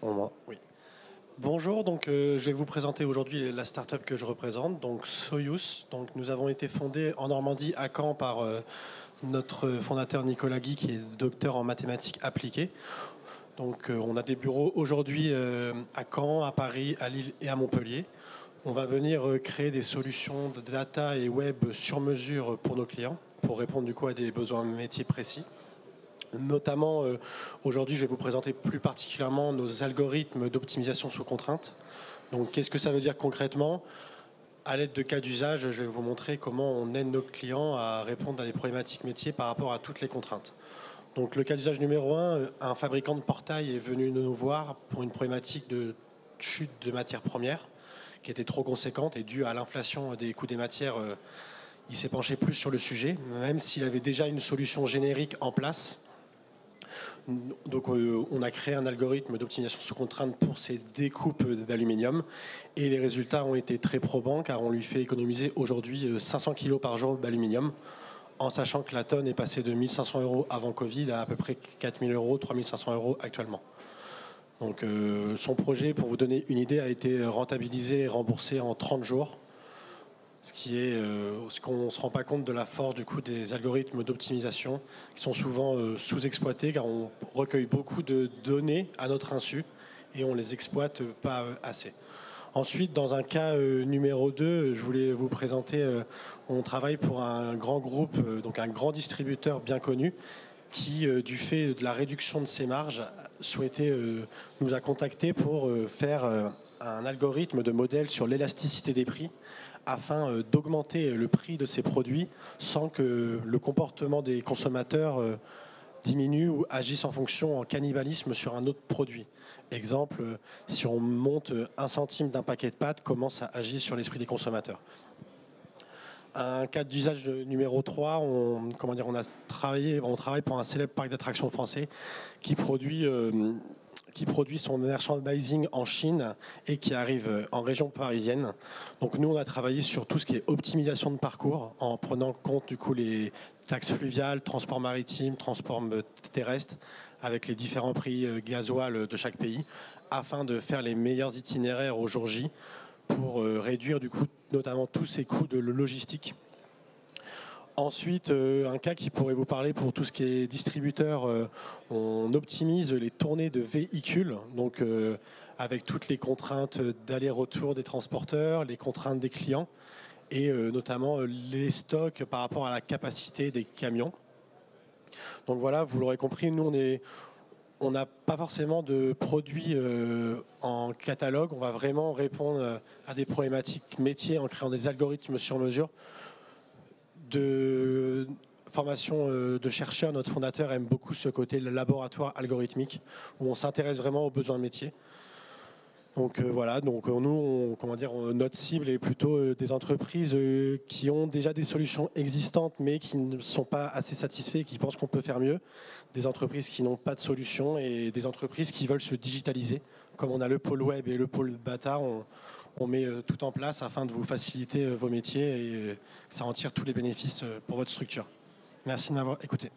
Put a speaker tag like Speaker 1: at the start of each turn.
Speaker 1: Oui. Bonjour, je vais vous présenter aujourd'hui la start-up que je représente, donc Soyuz. Donc, nous avons été fondés en Normandie, à Caen, par notre fondateur Nicolas Guy, qui est docteur en mathématiques appliquées. On a des bureaux aujourd'hui à Caen, à Paris, à Lille et à Montpellier. On va venir créer des solutions de data et web sur mesure pour nos clients, pour répondre du coup à des besoins métiers précis. Notamment, aujourd'hui, je vais vous présenter plus particulièrement nos algorithmes d'optimisation sous contrainte. Donc, qu'est-ce que ça veut dire concrètement? À l'aide de cas d'usage, je vais vous montrer comment on aide nos clients à répondre à des problématiques métiers par rapport à toutes les contraintes. Donc, le cas d'usage numéro 1, un fabricant de portail est venu nous voir pour une problématique de chute de matières premières qui était trop conséquente et due à l'inflation des coûts des matières. Il s'est penché plus sur le sujet, même s'il avait déjà une solution générique en place. On a créé un algorithme d'optimisation sous contrainte pour ces découpes d'aluminium et les résultats ont été très probants car on lui fait économiser aujourd'hui 500 kg par jour d'aluminium, en sachant que la tonne est passée de 1 500 € avant Covid à peu près 4 000 €, 3 500 € actuellement. Son projet, pour vous donner une idée, a été rentabilisé et remboursé en 30 jours. Ce qu'on ne se rend pas compte de la force du coup des algorithmes d'optimisation qui sont souvent sous-exploités car on recueille beaucoup de données à notre insu et on les exploite pas assez. Ensuite, dans un cas numéro 2, je voulais vous présenter, on travaille pour un grand groupe, donc un grand distributeur bien connu qui, du fait de la réduction de ses marges, nous a contactés pour faire un algorithme de modèle sur l'élasticité des prix afin d'augmenter le prix de ces produits sans que le comportement des consommateurs diminue ou agisse en fonction en cannibalisme sur un autre produit. Exemple, si on monte 1 centime d'un paquet de pâtes, comment ça agit sur l'esprit des consommateurs. Un cas d'usage numéro 3, on travaille pour un célèbre parc d'attractions français qui produit son merchandising en Chine et qui arrive en région parisienne. Donc nous, on a travaillé sur tout ce qui est optimisation de parcours en prenant en compte du coup les taxes fluviales, transport maritime, transport terrestre, avec les différents prix gasoil de chaque pays, afin de faire les meilleurs itinéraires au jour J pour réduire du coup notamment tous ces coûts de logistique. Ensuite, un cas qui pourrait vous parler pour tout ce qui est distributeur, on optimise les tournées de véhicules, avec toutes les contraintes d'aller-retour des transporteurs, les contraintes des clients et notamment les stocks par rapport à la capacité des camions. Donc voilà, vous l'aurez compris, nous on n'a pas forcément de produits en catalogue, on va vraiment répondre à des problématiques métiers en créant des algorithmes sur mesure. De formation de chercheurs, notre fondateur aime beaucoup ce côté laboratoire algorithmique où on s'intéresse vraiment aux besoins métiers. Notre cible est plutôt des entreprises qui ont déjà des solutions existantes mais qui ne sont pas assez satisfaits et qui pensent qu'on peut faire mieux. Des entreprises qui n'ont pas de solution et des entreprises qui veulent se digitaliser. Comme on a le pôle web et le pôle data, on met tout en place afin de vous faciliter vos métiers et ça en tire tous les bénéfices pour votre structure. Merci de m'avoir écouté.